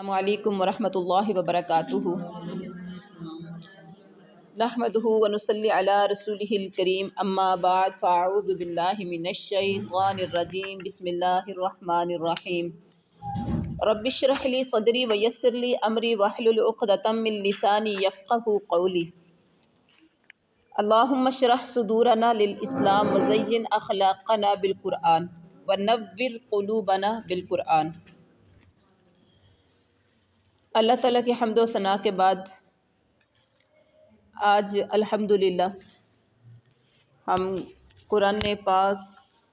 السلام علیکم ورحمۃ اللہ وبرکاتہ۔ نحمدہ ونصلی علی رسولہ الکریم، اما بعد، فاعوذ باللہ من الشیطان الرجیم، بسم اللہ الرحمن الرحیم۔ رب اشرح لی صدری ویسر لی امری واحلل عقدۃ من لسانی یفقہوا قولی۔ اللہم اشرح صدورنا للاسلام وزین اخلاقنا بالقرآن ونور قلوبنا بالقرآن۔ اللہ تعالیٰ کی حمد و ثنا کے بعد آج الحمدللہ ہم قرآن پاک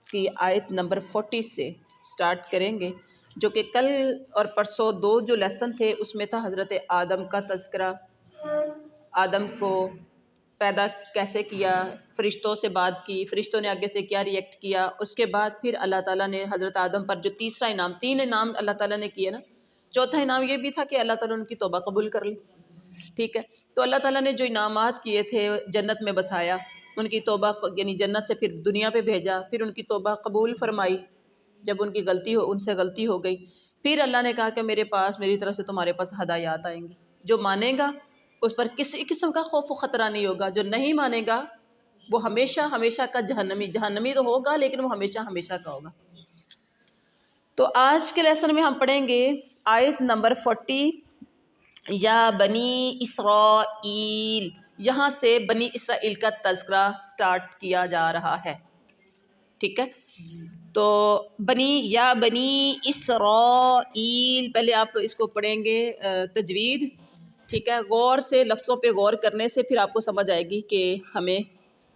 کی آیت نمبر 40 سے سٹارٹ کریں گے، جو کہ کل اور پرسوں دو جو لیسن تھے اس میں تھا حضرت آدم کا تذکرہ، آدم کو پیدا کیسے کیا، فرشتوں سے بات کی، فرشتوں نے آگے سے کیا ریئیکٹ کیا، اس کے بعد پھر اللہ تعالیٰ نے حضرت آدم پر جو تیسرا انعام، 3 انعام اللہ تعالیٰ نے کیے نا، چوتھا انعام یہ بھی تھا کہ اللہ تعالیٰ نے ان کی توبہ قبول کر لی، ٹھیک ہے۔ تو اللہ تعالیٰ نے جو انعامات کیے تھے، جنت میں بسایا، ان کی توبہ یعنی جنت سے پھر دنیا پہ بھیجا، پھر ان کی توبہ قبول فرمائی، جب ان کی ان سے غلطی ہو گئی، پھر اللہ نے کہا کہ میرے پاس، میری طرف سے تمہارے پاس ہدایات آئیں گی، جو مانے گا اس پر کسی قسم کا خوف و خطرہ نہیں ہوگا، جو نہیں مانے گا وہ ہمیشہ ہمیشہ کا جہنمی تو ہوگا، لیکن وہ ہمیشہ ہمیشہ کا ہوگا۔ تو آج کے لیسن میں ہم پڑھیں گے آیت نمبر 40، یا بنی اسرائیل، یہاں سے بنی اسرائیل کا تذکرہ سٹارٹ کیا جا رہا ہے، ٹھیک ہے۔ تو یا بنی اسرائیل، پہلے آپ اس کو پڑھیں گے تجوید، ٹھیک ہے، غور سے، لفظوں پہ غور کرنے سے پھر آپ کو سمجھ آئے گی کہ ہمیں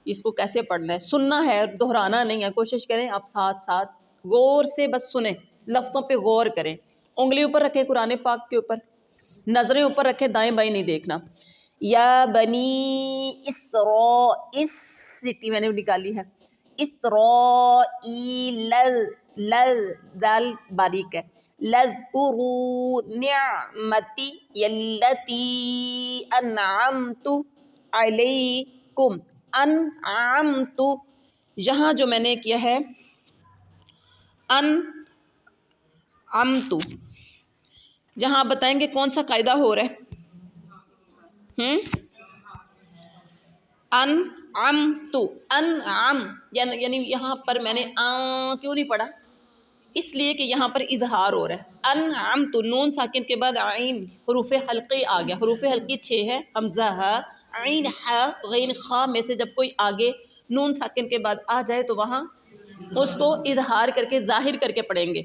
اس کو کیسے پڑھنا ہے، سننا ہے، دہرانا نہیں ہے۔ کوشش کریں آپ ساتھ ساتھ غور سے بس سنیں، لفظوں پہ غور کریں، انگلی اوپر رکھیں قرآن پاک کے اوپر، نظریں اوپر رکھیں، دائیں بائیں نہیں دیکھنا۔ یا بنی اس سٹی میں نے نکالی ہے، اسرائیل، دال باریک ہے، لذکروا نعمتی التی انعمت علیکم، انعمت، یہاں جو میں نے کیا ہے انعمت، یہاں بتائیں گے کون سا قاعدہ ہو رہا ہے؟ انعمت، انعم، یعنی یہاں پر میں نے کیوں نہیں پڑھا؟ اس لیے کہ یہاں پر اظہار ہو رہا ہے۔ انعمت، نون ساکن کے بعد عین، حروف حلقی آ گیا، حروف حلقی 6 ہے، حمزہ ہا، عین ہا، غین خا میں سے جب کوئی آگے نون ساکن کے بعد آ جائے تو وہاں اس کو اظہار کر کے ظاہر کر کے پڑھیں گے۔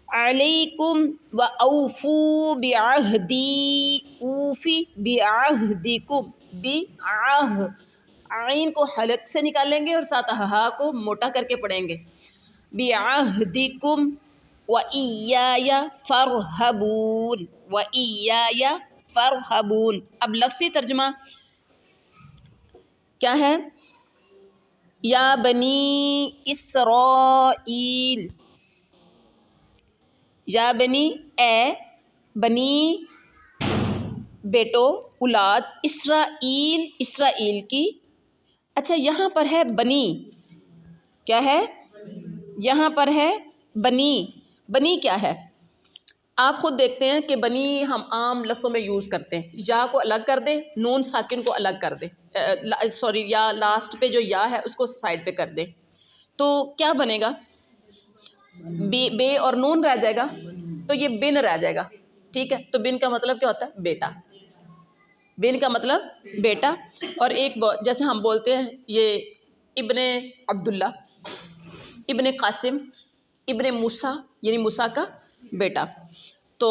علیکم و اوفو بعہدی، اوفی بعہدکم، عین کو حلق سے نکالیں گے اور ساتھ ہا کو موٹا کر کے پڑھیں گے۔ بعہدکم وإیای فارہبون، وإیای فارہبون۔ اب لفظی ترجمہ کیا ہے؟ یا بنی اسرائیل، یا بنی، اے بنی بیٹو، اولاد، اسرائیل، اسرائیل کی۔ اچھا یہاں پر ہے بنی، کیا ہے؟ یہاں پر ہے بنی، بنی کیا ہے؟ آپ خود دیکھتے ہیں کہ بنی ہم عام لفظوں میں یوز کرتے ہیں، یا کو الگ کر دیں، نون ساکن کو الگ کر دیں، یا لاسٹ پہ جو یا ہے اس کو سائڈ پہ کر دیں، تو کیا بنے گا؟ بے اور نون رہ جائے گا، تو یہ بن رہ جائے گا، ٹھیک ہے۔ تو بن کا مطلب کیا ہوتا ہے؟ بیٹا، بن کا مطلب بیٹا۔ اور ایک جیسے ہم بولتے ہیں یہ ابن عبداللہ، ابن قاسم، ابن موسیٰ، یعنی موسیٰ کا بیٹا۔ تو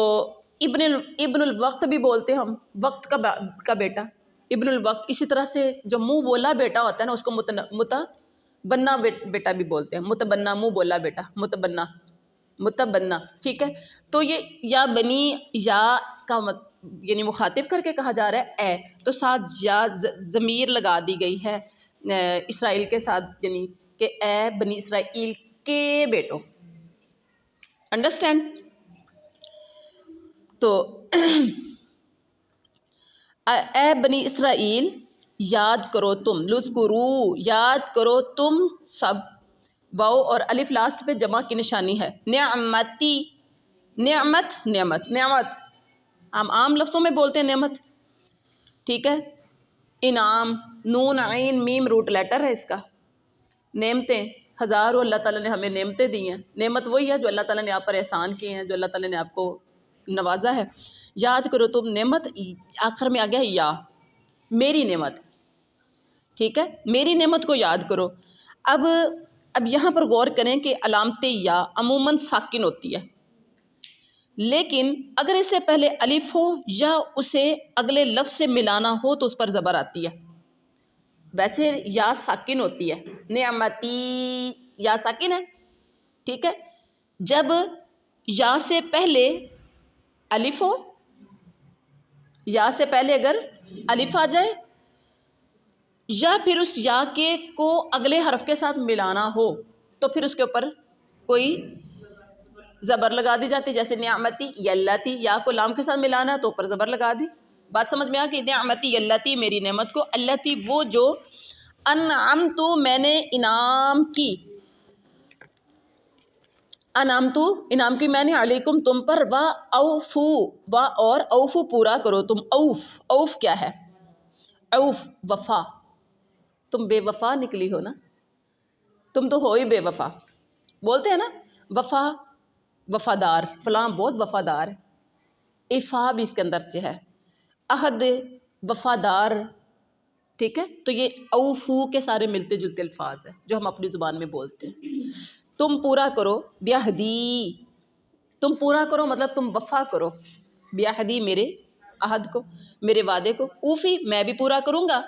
ابن الوقت بھی بولتے ہیں ہم، وقت کا بیٹا، ابن الوقت۔ اسی طرح سے جو منہ بولا بیٹا ہوتا ہے نا، اس کو متبنہ بیٹا بھی بولتے ہیں، متبنہ، منہ بولا بیٹا، متبنہ، ٹھیک ہے۔ تو یہ یا بنی، یا کا یعنی مخاطب کر کے کہا جا رہا ہے اے، تو ساتھ یا ضمیر لگا دی گئی ہے اسرائیل کے ساتھ، یعنی کہ اے بنی اسرائیل کے بیٹو، انڈرسٹینڈ؟ تو اے بنی اسرائیل، یاد کرو تم، لذکرو، یاد کرو تم سب، واو اور الف لاسٹ پہ جمع کی نشانی ہے، نعمتی، نعمت، نعمت، نعمت ہم عام لفظوں میں بولتے ہیں نعمت، ٹھیک ہے، انعام، نون عین میم روٹ لیٹر ہے اس کا، نعمتیں ہزاروں اللہ تعالیٰ نے ہمیں نعمتیں دی ہیں، نعمت وہی ہے جو اللہ تعالیٰ نے آپ پر احسان کیے ہیں، جو اللہ تعالیٰ نے آپ کو نوازا ہے۔ یاد کرو تم نعمت، آخر میں آ گیا یا میری نعمت، ٹھیک ہے، میری نعمت کو یاد کرو۔ اب یہاں پر غور کریں کہ علامت یا عموماً ساکن ہوتی ہے، لیکن اگر اس سے پہلے الف ہو یا اسے اگلے لفظ سے ملانا ہو تو اس پر زبر آتی ہے۔ ویسے یا ساکن ہوتی ہے، نعمتی یا ساکن ہے، ٹھیک ہے، جب یا سے پہلے الف ہو، یا سے پہلے اگر الف آ جائے یا پھر اس یا کے کو اگلے حرف کے ساتھ ملانا ہو تو پھر اس کے اوپر کوئی زبر لگا دی جاتی، جیسے نعمتی یلاتی، یا کو لام کے ساتھ ملانا ہے تو اوپر زبر لگا دی۔ بات سمجھ میں آ گئی؟ نعمتی یلاتی میری نعمت کو، اللتی وہ جو، انعمت میں نے انعام کی، انعمت انعام کی میں نے علیکم تم پر، و اوفو و اور اوفو پورا کرو تم، اوف کیا ہے؟ اوف وفا، تم بے وفا نکلی ہو نا، تم تو ہو ہی بے وفا، بولتے ہیں نا وفا، وفادار، فلاں بہت وفادار ہے، افا بھی اس کے اندر سے ہے، عہد، وفادار، ٹھیک ہے، تو یہ اوفو کے سارے ملتے جلتے الفاظ ہیں جو ہم اپنی زبان میں بولتے ہیں۔ تم پورا کرو بیہدی، تم پورا کرو مطلب تم وفا کرو، بیہدی میرے عہد کو، میرے وعدے کو، اوفی میں بھی پورا کروں گا،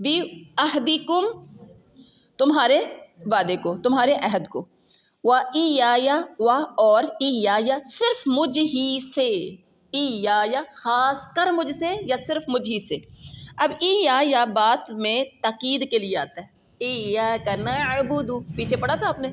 بھی عہدکم تمہارے وعدے کو، تمہارے عہد کو، وَإِيَّايَ و اور ایایا صرف مجھ ہی سے، ایایا خاص کر مجھ سے یا صرف مجھ ہی سے۔ اب ایایا بات میں تاکید کے لیے آتا ہے، ایاک نعبد، پیچھے پڑھا تھا آپ نے،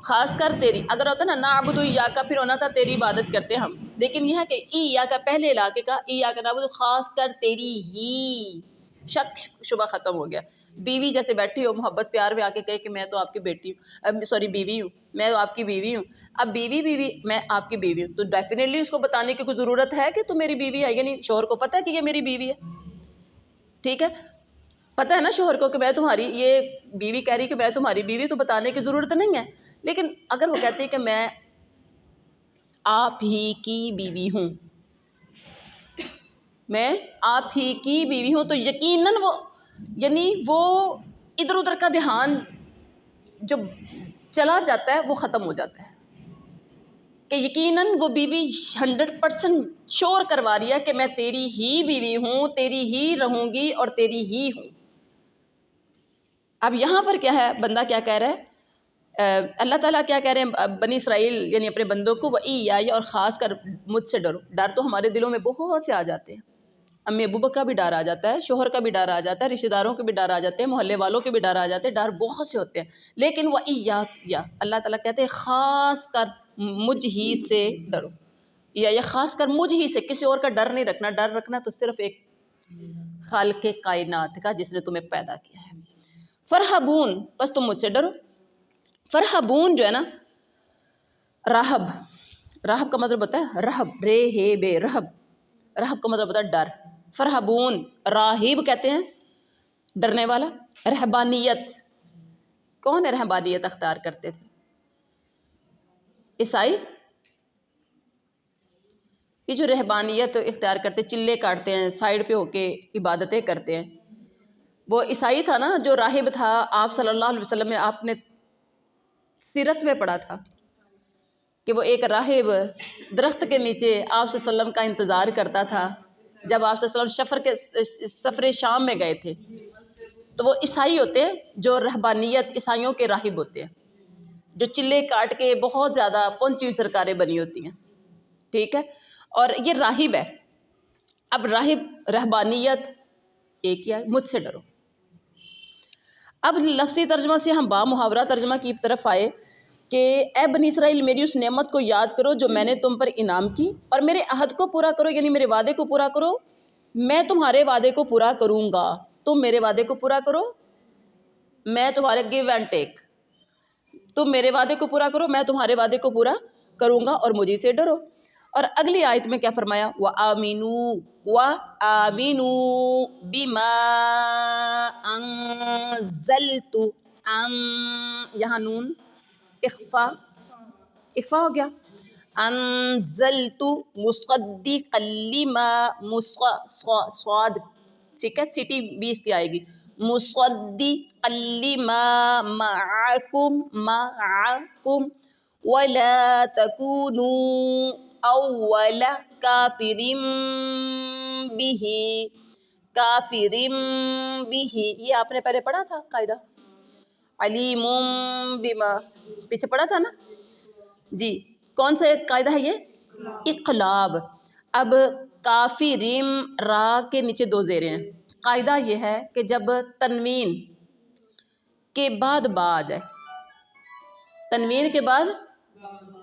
خاص کر تیری، اگر ہوتا نا نعبد ایاک پھر ہونا تھا تیری عبادت کرتے ہم، لیکن یہ ہے کہ ایاک پہلے علاقے کا، ایاک نعبد خاص کر تیری ہی، شک شبہ ختم ہو گیا۔ بیوی جیسے بیٹھی ہو محبت پیار میں آ کے کہے کہ میں تو آپ کی بیٹی ہوں، سوری بیوی ہوں، میں تو آپ کی بیوی ہوں، اب بیوی میں آپ کی بیوی ہوں تو ڈیفینیٹلی اس کو بتانے کی کوئی ضرورت ہے کہ تو میری بیوی ہے، یعنی شوہر کو پتہ ہے کہ یہ میری بیوی ہے، ٹھیک ہے، پتہ ہے نا شوہر کو کہ میں تمہاری، یہ بیوی کہہ رہی کہ میں تمہاری بیوی، تو بتانے کی ضرورت نہیں ہے، لیکن اگر وہ کہتی ہے کہ میں آپ ہی کی بیوی ہوں، میں آپ ہی کی بیوی ہوں، تو یقیناً وہ، یعنی وہ ادھر ادھر کا دھیان جو چلا جاتا ہے وہ ختم ہو جاتا ہے کہ یقیناً وہ بیوی 100% شور کروا رہی ہے کہ میں تیری ہی بیوی ہوں، تیری ہی رہوں گی اور تیری ہی ہوں۔ اب یہاں پر کیا ہے، بندہ کیا کہہ رہا ہے، اللہ تعالیٰ کیا کہہ رہے ہیں بنی اسرائیل یعنی اپنے بندوں کو، وَإِيَّايَ اور خاص کر مجھ سے ڈرو۔ ڈر تو ہمارے دلوں میں بہت سے آ جاتے ہیں، امی ابو کا بھی ڈر آ جاتا ہے، شوہر کا بھی ڈر آ جاتا ہے، رشتہ داروں کے بھی ڈر آ جاتے ہیں، محلے والوں کے بھی ڈر آ جاتے ہیں، ڈر بہت سے ہوتے ہیں، لیکن وَإِيَّاكَ اللہ تعالیٰ کہتے ہیں خاص کر مجھ ہی سے ڈرو، یا خاص کر مجھ ہی سے، کسی اور کا ڈر نہیں رکھنا، ڈر رکھنا تو صرف ایک خالق کائنات کا جس نے تمہیں پیدا کیا ہے۔ فرحبون بس تم مجھ سے ڈرو، فرحبون جو ہے نا، رہب، رہب کا مطلب ہوتا ہے رہب، رے ہے بے رہب، رہب کا مطلب ہوتا ہے ڈر، فرحبون راہب کہتے ہیں ڈرنے والا، رہبانیت، کون ہے رہبانیت اختیار کرتے تھے؟ عیسائی، یہ جو رہبانیت اختیار کرتے، چلے کاٹتے ہیں، سائیڈ پہ ہو کے عبادتیں کرتے ہیں، وہ عیسائی تھا نا جو راہب تھا، آپ صلی اللہ علیہ وسلم نے آپ نے سیرت میں پڑھا تھا کہ وہ ایک راہب درخت کے نیچے آپ صلی اللہ علیہ وسلم کا انتظار کرتا تھا، جب آپ صلی اللہ علیہ وسلم سفر شام میں گئے تھے، تو وہ عیسائی ہوتے ہیں جو رہبانیت، عیسائیوں کے راہب ہوتے ہیں جو چلے کاٹ کے بہت زیادہ پہنچی ہوئی سرکاریں بنی ہوتی ہیں، ٹھیک ہے، اور یہ راہب ہے۔ اب راہب رہبانیت ایک ہی ہے، مجھ سے ڈرو۔ اب لفظی ترجمہ سے ہم با محاورہ ترجمہ کی طرف آئے کہ اے بنی اسرائیل میری اس نعمت کو یاد کرو جو میں نے تم پر انعام کی، اور میرے عہد کو پورا کرو، یعنی میرے وعدے کو پورا کرو، میں تمہارے وعدے کو پورا کروں گا، تم میرے وعدے کو پورا کرو، میں تمہارے گیو اینڈ ٹیک، تم میرے وعدے کو پورا کرو، میں تمہارے وعدے کو پورا کروں گا، اور مجھے سے ڈرو۔ اور اگلی آیت میں کیا فرمایا؟ وَآمِنُوا بِمَا أَنزَلْتُ یہاں نون اخفا ہو گیا، انزلت مصدقا لما صاد، ٹھیک ہے، سٹی 20 کی آئے گی، مصدقا لما معکم ولا تکونوا اول کافر به، یہ آپ نے پہلے پڑھا تھا قاعدہ، علیم بما، پیچھے پڑھا تھا نا جی، کون سا قاعدہ ہے یہ؟ اقلاب۔ اب کافرم را کے نیچے 2 زیریں ہیں، قاعدہ یہ ہے کہ جب تنوین کے بعد با آ جائے، تنوین کے بعد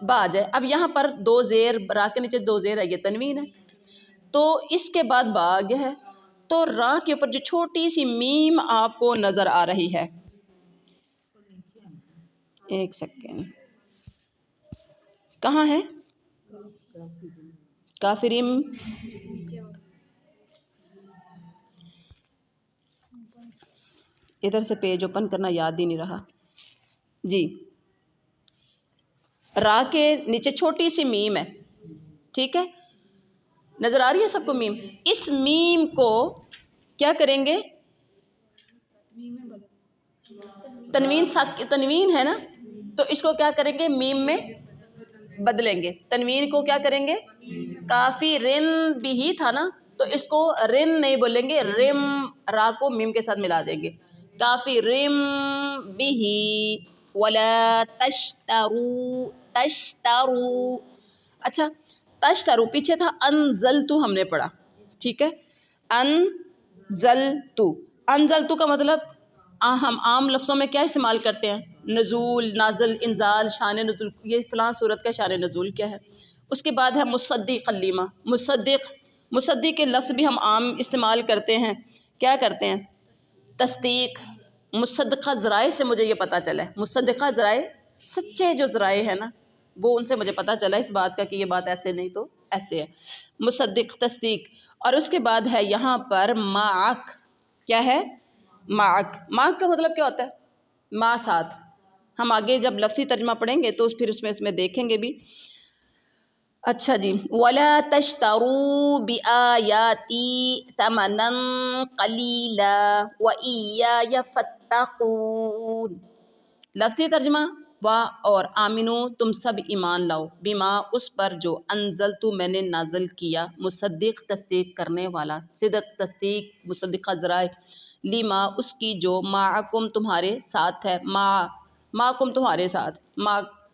با آ جائے، اب یہاں پر 2 زیر، را کے نیچے 2 زیر ہے، یہ تنوین ہے، تو اس کے بعد با آ گیا ہے، تو را کے اوپر جو چھوٹی سی میم آپ کو نظر آ رہی ہے، ایک سیکنڈ، کہاں ہے کافریم؟ ادھر سے پیج اوپن کرنا یاد ہی نہیں رہا جی، را کے نیچے چھوٹی سی میم ہے، ٹھیک ہے، نظر آ رہی ہے سب کو میم؟ اس میم کو کیا کریں گے؟ تنوین ہے نا، تو اس کو کیا کریں گے؟ میم میں بدلیں گے، تنوین کو کیا کریں گے؟ کافی رن بھی ہی تھا نا، تو اس کو رن نہیں بولیں گے، رم، را کو میم کے ساتھ ملا دیں گے، کافی رم بھی ہی ولا تشترو، اچھا تشترو پیچھے تھا انزلتو، ہم نے پڑھا، ٹھیک ہے، انزلتو کا مطلب ہم عام لفظوں میں کیا استعمال کرتے ہیں؟ نزول، نازل، انزال، شان نزول، یہ فلاں صورت کا شان نزول کیا ہے۔ اس کے بعد ہے مصدق کلمہ، مصدق کے لفظ بھی ہم عام استعمال کرتے ہیں، کیا کرتے ہیں؟ تصدیق، مصدقہ ذرائع سے مجھے یہ پتہ چلا ہے، مصدقہ ذرائع سچے جو ذرائع ہیں نا، وہ ان سے مجھے پتہ چلا اس بات کا کہ یہ بات ایسے نہیں تو ایسے ہے، مصدق، تصدیق۔ اور اس کے بعد ہے یہاں پر معک، کیا ہے؟ معک کا مطلب کیا ہوتا ہے؟ ما ساتھ، ہم آگے جب لفظی ترجمہ پڑھیں گے تو پھر اس میں دیکھیں گے بھی۔ اچھا جی، وَلَا تَشْتَرُوا بِآيَاتِي ثَمَنًا قَلِيلًا وَإِيَّايَ فَاتَّقُونِ، لفظی ترجمہ اور آمنو تم سب ایمان لاؤ، بما اس پر جو انزلتو میں نے نازل کیا، مصدق تصدیق کرنے والا، صدق تصدیق، مصدقہ ذرائع، لما اس کی جو معکم تمہارے ساتھ ہے، معکم تمہارے ساتھ،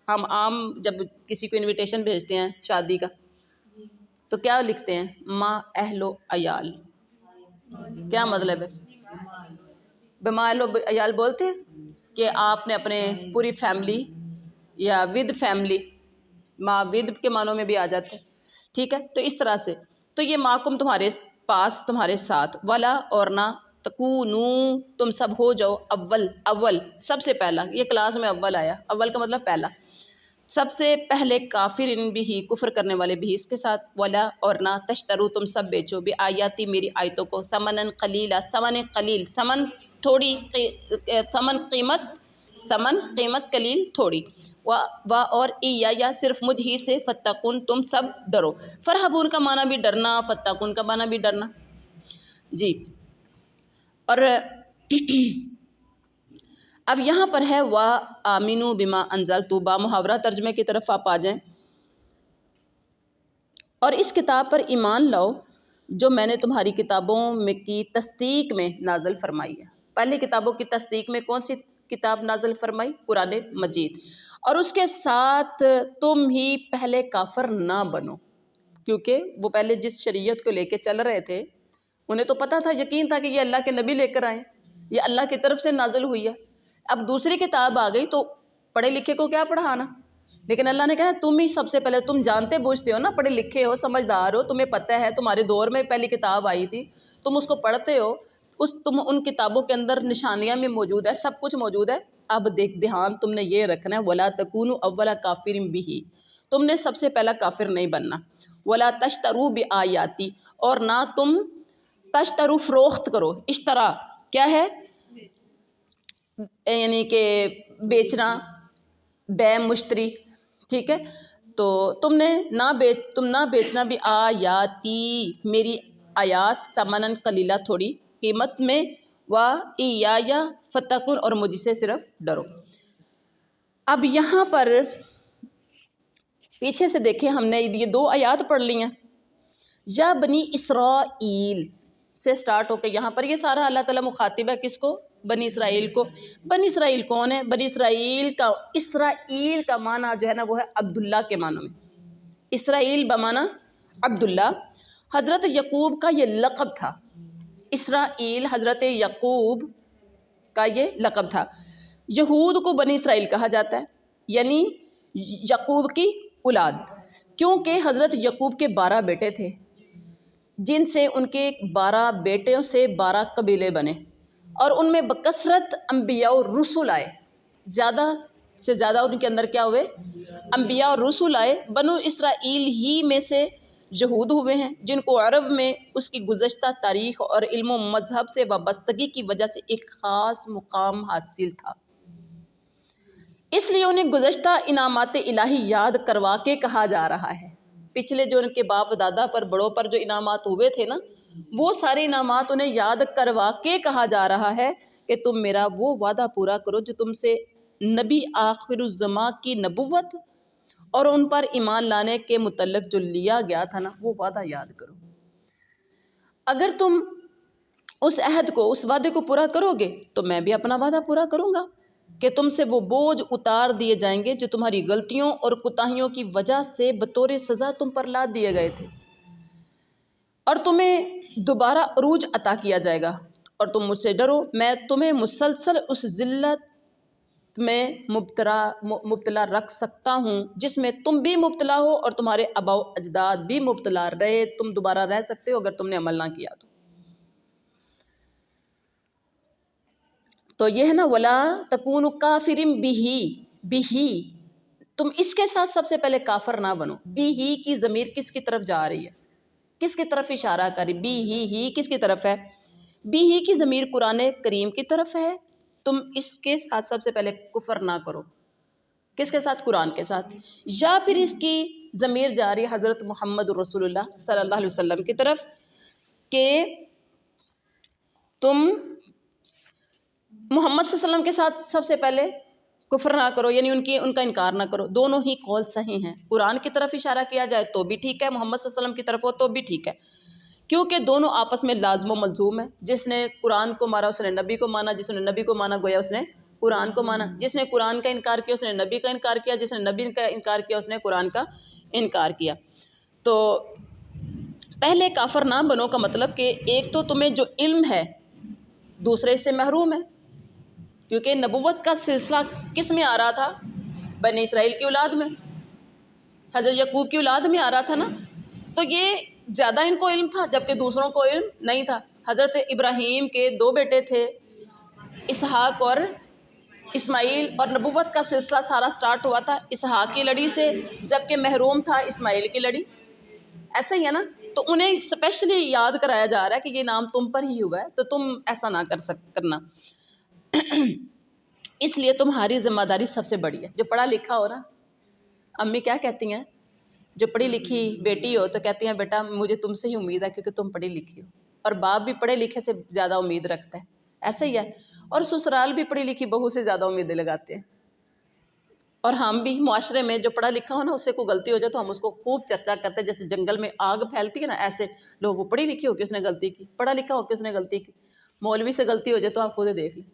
ہم عام جب کسی کو انویٹیشن بھیجتے ہیں شادی کا تو کیا لکھتے ہیں؟ ما اہل و عیال، کیا مطلب ہے؟ بما اہل و عیال بولتے ہیں کہ آپ نے اپنے پوری فیملی یا ود فیملی، ما ود کے معنوں میں بھی آ جاتے ہیں، ٹھیک ہے، تو اس طرح سے، تو یہ معکم تمہارے پاس، تمہارے ساتھ، ولا اور نہ، تکونو تم سب ہو جاؤ، اول سب سے پہلا، یہ کلاس میں اول آیا، اول کا مطلب پہلا، سب سے پہلے کافر بھی ہی، کفر کرنے والے بھی اس کے ساتھ، ولا اور نہ، تشترو تم سب بیچو، بے آیاتی میری آیتوں کو، ثمنً قلیلا، ثمن قلیل، ثمن تھوڑی، ثمن قیمت قلیل تھوڑی، اور یا صرف مجھ ہی سے، فتقون تم سب ڈرو، فرحبون کا معنی بھی ڈرنا، فتقون کا معنی بھی ڈرنا جی۔ اور اب یہاں پر ہے وَآمِنُوا بِمَا أَنزَلْتُ، با محاورہ ترجمے کی طرف آپ آ جائیں، اور اس کتاب پر ایمان لاؤ جو میں نے تمہاری کتابوں میں کی تصدیق میں نازل فرمائی ہے۔ پہلی کتابوں کی تصدیق میں کون سی کتاب نازل فرمائی؟ قرآن مجید۔ اور اس کے ساتھ تم ہی پہلے کافر نہ بنو، کیونکہ وہ پہلے جس شریعت کو لے کے چل رہے تھے انہیں تو پتہ تھا، یقین تھا کہ یہ اللہ کے نبی لے کر آئیں، یہ اللہ کی طرف سے نازل ہوئی ہے۔ اب دوسری کتاب آ گئی تو پڑھے لکھے کو کیا پڑھانا، لیکن اللہ نے کہا تم ہی سب سے پہلے، تم جانتے بوجھتے ہو نا، پڑھے لکھے ہو، سمجھدار ہو، تمہیں پتہ ہے، تمہارے دور میں پہلی کتاب آئی تھی، تم اس کو پڑھتے ہو، تم ان کتابوں کے اندر نشانیاں میں موجود ہے، سب کچھ موجود ہے، اب دھیان تم نے یہ رکھنا ہے، وَلَا تَكُونُوا أَوَّلَ كَافِرٍ بِهِ، تم نے سب سے پہلا کافر نہیں بننا، ولا تشترو بآیاتی، اور نہ تم تشترو فروخت کرو، اشترا کیا ہے یعنی کہ بیچنا، بے مشتری، ٹھیک ہے، تو تم نہ بیچنا بھی آیاتی میری آیات تمنن قلیلہ تھوڑی قیمت میں، یا فتقون اور مجھ سے صرف ڈرو۔ اب یہاں پر پیچھے سے دیکھیں ہم نے یہ 2 آیات پڑھ لی ہیں، یا بنی اسرائیل سے سٹارٹ ہو کے یہاں پر یہ سارا اللہ تعالیٰ مخاطب ہے کس کو؟ بنی اسرائیل کو۔ بنی اسرائیل کون ہے؟ بنی اسرائیل کا معنی جو ہے نا وہ ہے عبداللہ کے معنی میں، اسرائیل بمعنی عبداللہ۔ حضرت یعقوب کا یہ لقب تھا، اسرائیل حضرت یعقوب کا یہ لقب تھا۔ یہود کو بنی اسرائیل کہا جاتا ہے، یعنی یعقوب کی اولاد، کیونکہ حضرت یعقوب کے 12 بیٹے تھے، جن سے ان کے 12 بیٹوں سے 12 قبیلے بنے، اور ان میں بکثرت انبیاء اور رسول آئے، زیادہ سے زیادہ ان کے اندر کیا ہوئے؟ انبیاء اور رسول آئے۔ بنو اسرائیل ہی میں سے یہود ہوئے ہیں، جن کو عرب میں اس کی گزشتہ تاریخ اور علم و مذہب سے وابستگی کی وجہ سے ایک خاص مقام حاصل تھا، اس لیے انہیں گزشتہ انعامات الہی یاد کروا کے کہا جا رہا ہے۔ پچھلے جو ان کے باپ دادا پر بڑوں پر جو انعامات ہوئے تھے نا، وہ سارے انعامات انہیں یاد کروا کے کہا جا رہا ہے کہ تم میرا وہ وعدہ پورا کرو جو تم سے نبی آخر الزماں کی نبوت اور ان پر ایمان لانے کے متعلق جو لیا گیا تھا نا، وہ وعدہ یاد کرو۔ اگر تم اس عہد کو، اس وعدے کو پورا کرو گے تو میں بھی اپنا وعدہ پورا کروں گا کہ تم سے وہ بوجھ اتار دیے جائیں گے جو تمہاری غلطیوں اور کوتاہیوں کی وجہ سے بطور سزا تم پر لاد دیے گئے تھے، اور تمہیں دوبارہ عروج عطا کیا جائے گا، اور تم مجھ سے ڈرو، میں تمہیں مسلسل اس ذلت میں مبتلا رکھ سکتا ہوں جس میں تم بھی مبتلا ہو اور تمہارے آباء و اجداد بھی مبتلا رہے، تم دوبارہ رہ سکتے ہو اگر تم نے عمل نہ کیا تو یہ ہے نا ولا تکونوا کافرین بہ، تم اس کے ساتھ سب سے پہلے کافر نہ بنو۔ بہ کی ضمیر کس کی طرف جا رہی ہے؟ کس کی طرف اشارہ کری؟ بہ کس کی طرف ہے؟ بہ کی ضمیر قرآن کریم کی طرف ہے، تم اس کے ساتھ سب سے پہلے کفر نہ کرو۔ کس کے ساتھ؟ قرآن کے ساتھ۔ یا پھر اس کی ضمیر جا رہی ہے حضرت محمد رسول اللہ صلی اللہ علیہ وسلم کی طرف کہ تم محمد صلی اللہ علیہ وسلم کے ساتھ سب سے پہلے کفر نہ کرو، یعنی ان کا انکار نہ کرو۔ دونوں ہی قول صحیح ہیں، قرآن کی طرف اشارہ کیا جائے تو بھی ٹھیک ہے، محمد صلی اللہ علیہ وسلم کی طرف ہو تو بھی ٹھیک ہے، کیونکہ دونوں آپس میں لازم و ملزوم ہے۔ جس نے قرآن کو مارا اس نے نبی کو مانا، جس نے نبی کو مانا گویا اس نے قرآن کو مانا، جس نے قرآن کا انکار کیا اس نے نبی کا انکار کیا، جس نے نبی کا انکار کیا اس نے قرآن کا انکار کیا۔ تو پہلے کافر نہ بنو کا مطلب کہ ایک تو تمہیں جو علم ہے دوسرے اس سے محروم ہے، کیونکہ نبوت کا سلسلہ کس میں آ رہا تھا؟ بنی اسرائیل کی اولاد میں، حضرت یعقوب کی اولاد میں آ رہا تھا نا، تو یہ زیادہ ان کو علم تھا جبکہ دوسروں کو علم نہیں تھا۔ حضرت ابراہیم کے 2 بیٹے تھے، اسحاق اور اسماعیل، اور نبوت کا سلسلہ سارا سٹارٹ ہوا تھا اسحاق کی لڑی سے، جبکہ محروم تھا اسماعیل کی لڑی، ایسا ہی ہے نا۔ تو انہیں اسپیشلی یاد کرایا جا رہا ہے کہ یہ نام تم پر ہی ہوا ہے تو تم ایسا نہ کرنا اس لیے تمہاری ذمہ داری سب سے بڑی ہے۔ جو پڑھا لکھا ہو نا، امی کیا کہتی ہیں، جو پڑھی لکھی بیٹی ہو تو کہتی ہیں بیٹا مجھے تم سے ہی امید ہے کیونکہ تم پڑھی لکھی ہو، اور باپ بھی پڑھے لکھے سے زیادہ امید رکھتا ہے، ایسا ہی ہے، اور سسرال بھی پڑھی لکھی بہو سے زیادہ امیدیں لگاتے ہیں۔ اور ہم بھی معاشرے میں جو پڑھا لکھا ہو نا، اس سے کوئی غلطی ہو جائے تو ہم اس کو خوب چرچا کرتے ہیں، جیسے جنگل میں آگ پھیلتی ہے نا، ایسے لوگ وہ پڑھی لکھی ہو کے اس نے غلطی کی، پڑھا لکھا ہو کے اس نے غلطی کی، مولوی سے غلطی ہو جائے تو آپ خود دیکھ لیں،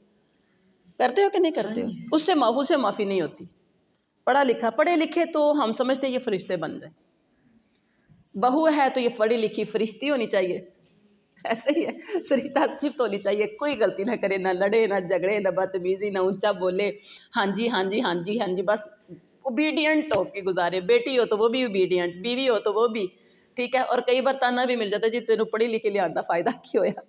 کرتے ہو کہ نہیں کرتے ہو؟ اس سے معافی نہیں ہوتی۔ پڑھا لکھا پڑھے لکھے تو ہم سمجھتے ہیں یہ فرشتے بن جائیں، بہو ہے تو یہ پڑھی لکھی فرشتی ہونی چاہیے، ایسے ہی ہے، فرشتہ صفت ہونی چاہیے، کوئی غلطی نہ کرے، نہ لڑے، نہ جھگڑے، نہ بدتمیزی، نہ اونچا بولے، ہاں جی ہاں جی ہاں جی ہاں جی، بس اوبیڈینٹ ہو کے گزارے۔ بیٹی ہو تو وہ بھی اوبیڈینٹ، بیوی ہو تو وہ بھی ٹھیک ہے، اور کئی بار تانا بھی مل جاتا ہے جی تینوں پڑھی لکھی لیا آتا فائدہ کی ہویا،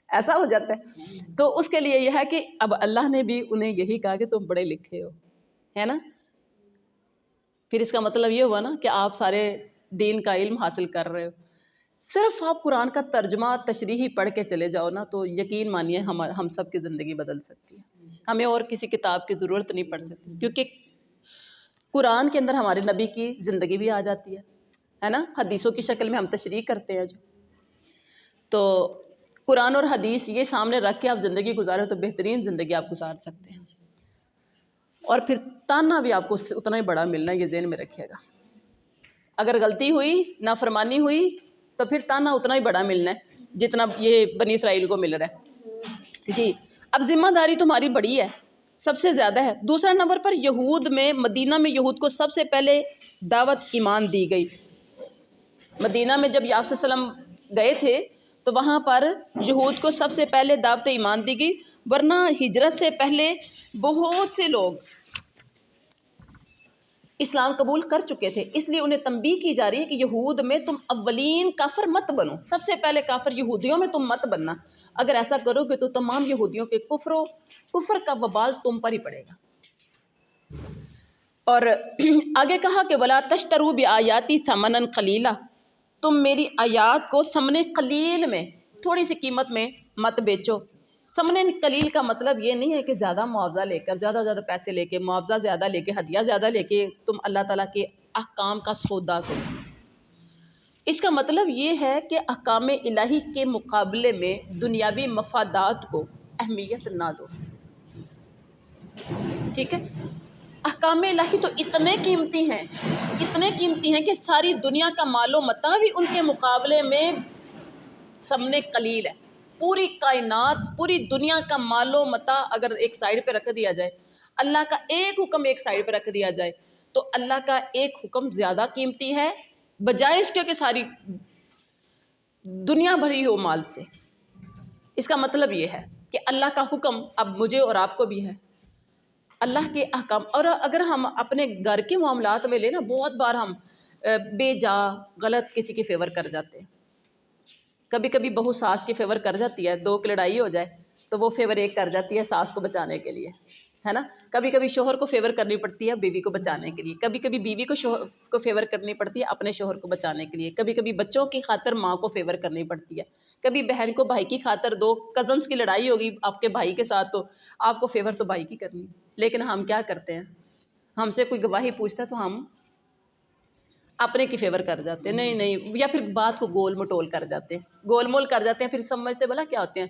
ایسا ہو جاتا ہے۔ تو اس کے لیے یہ ہے کہ اب اللہ نے بھی انہیں یہی کہا کہ تم پڑھے لکھے ہو، ہے نا، پھر اس کا مطلب یہ ہوا نا کہ آپ سارے دین کا علم حاصل کر رہے ہو، صرف آپ قرآن کا ترجمہ تشریحی پڑھ کے چلے جاؤ نا، تو یقین مانیے ہم سب کی زندگی بدل سکتی ہے، ہمیں اور کسی کتاب کی ضرورت نہیں پڑ سکتی، کیونکہ قرآن کے اندر ہمارے نبی کی زندگی بھی آ جاتی ہے نا، حدیثوں کی شکل میں ہم تشریح کرتے ہیں جو، تو قرآن اور حدیث یہ سامنے رکھ کے آپ زندگی گزارے تو بہترین زندگی آپ گزار سکتے ہیں، اور پھر تانا بھی آپ کو اتنا ہی بڑا ملنا ہے، یہ ذہن میں رکھیے گا، اگر غلطی ہوئی، نافرمانی ہوئی تو پھر تانا اتنا ہی بڑا ملنا ہے جتنا یہ بنی اسرائیل کو مل رہا ہے جی۔ اب ذمہ داری تمہاری بڑی ہے، سب سے زیادہ ہے۔ دوسرا نمبر پر یہود میں، مدینہ میں یہود کو سب سے پہلے دعوت ایمان دی گئی۔ مدینہ میں جب آپ صلی اللہ علیہ وسلم گئے تھے تو وہاں پر یہود کو سب سے پہلے دعوت ایمان دی گئی، ورنہ ہجرت سے پہلے بہت سے لوگ اسلام قبول کر چکے تھے، اس لیے انہیں تنبیہ کی جا رہی ہے کہ یہود میں تم اولین کافر مت بنو، سب سے پہلے کافر یہودیوں میں تم مت بننا، اگر ایسا کرو گے تو تمام یہودیوں کے کفر کا وبال تم پر ہی پڑے گا۔ اور آگے کہا کہ وَلَا تَشْتَرُوا بِآيَاتِي ثَمَنًا قَلِيلًا، تم میری آیات کو ثمن قلیل میں، تھوڑی سی قیمت میں مت بیچو۔ ثمن قلیل کا مطلب یہ نہیں ہے کہ زیادہ معاوضہ لے کر، زیادہ پیسے لے کے، معاوضہ زیادہ لے کے، ہدیہ زیادہ لے کے تم اللہ تعالیٰ کے احکام کا سودا کرو۔ اس کا مطلب یہ ہے کہ احکام الہی کے مقابلے میں دنیاوی مفادات کو اہمیت نہ دو، ٹھیک ہے؟ احکام الہی تو اتنے قیمتی ہیں کہ ساری دنیا کا مال و متاع بھی ان کے مقابلے میں ثمن قلیل ہے۔ پوری کائنات، پوری دنیا کا مال و متاع اگر ایک سائیڈ پہ رکھ دیا جائے، اللہ کا ایک حکم ایک سائیڈ پہ رکھ دیا جائے، تو اللہ کا ایک حکم زیادہ قیمتی ہے بجائے اس کے کہ ساری دنیا بھری ہو مال سے۔ اس کا مطلب یہ ہے کہ اللہ کا حکم اب مجھے اور آپ کو بھی ہے، اللہ کے احکام۔ اور اگر ہم اپنے گھر کے معاملات میں لیں نا، بہت بار ہم بے جا غلط کسی کی فیور کر جاتے ہیں، کبھی کبھی بہو ساس کی فیور کر جاتی ہے، دو کی لڑائی ہو جائے تو وہ فیور ایک کر جاتی ہے ساس کو بچانے کے لیے، ہے نا؟ کبھی کبھی شوہر کو فیور کرنی پڑتی ہے بیوی کو بچانے کے لیے، کبھی کبھی بیوی کو شوہر کو فیور کرنی پڑتی ہے اپنے شوہر کو بچانے کے لیے، کبھی کبھی بچوں کی خاطر ماں کو فیور کرنی پڑتی ہے، کبھی بہن کو بھائی کی خاطر، دو کزنس کی لڑائی ہوگی آپ کے بھائی کے ساتھ تو آپ کو فیور تو بھائی کی کرنی، لیکن ہم کیا کرتے ہیں، ہم سے کوئی گواہی پوچھتا ہے تو ہم اپنے کی فیور کر جاتے ہیں، نہیں، یا پھر بات کو گول مٹول کر جاتے ہیں، گول مول کر جاتے ہیں، پھر سمجھتے بلا کیا ہوتے ہیں